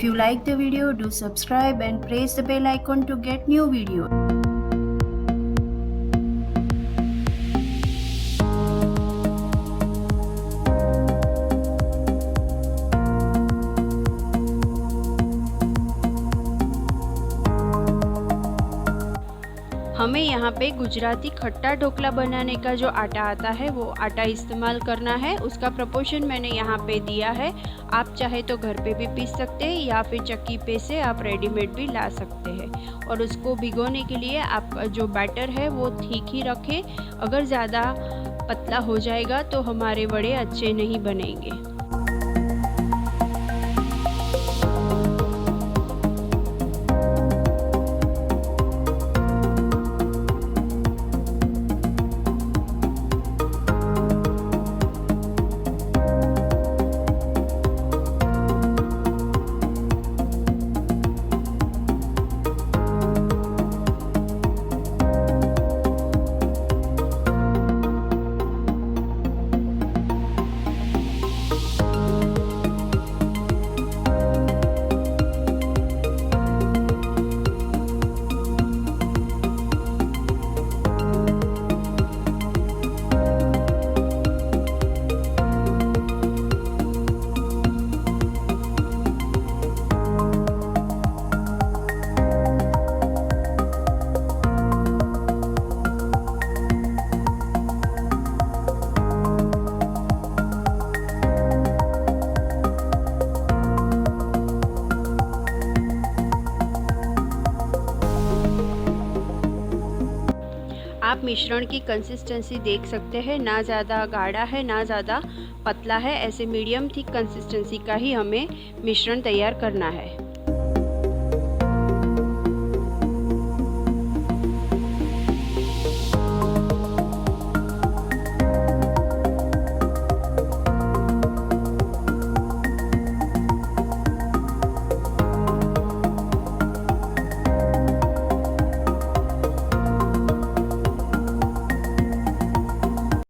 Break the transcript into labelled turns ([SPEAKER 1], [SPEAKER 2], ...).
[SPEAKER 1] If you like the video, do subscribe and press the bell icon to get new videos.
[SPEAKER 2] हमें यहाँ पे गुजराती खट्टा ढोकला बनाने का जो आटा आता है वो आटा इस्तेमाल करना है। उसका प्रोपोर्शन मैंने यहाँ पे दिया है। आप चाहे तो घर पे भी पीस सकते हैं या फिर चक्की पे से आप रेडीमेड भी ला सकते हैं। और उसको भिगोने के लिए आप जो बैटर है वो ठीक ही रखें। अगर ज़्यादा पतला हो जाएगा तो हमारे वड़े अच्छे नहीं बनेंगे। आप मिश्रण की कंसिस्टेंसी देख सकते हैं, ना ज़्यादा गाढ़ा है ना ज़्यादा पतला है। ऐसे मीडियम थिक कंसिस्टेंसी का ही हमें मिश्रण तैयार करना है।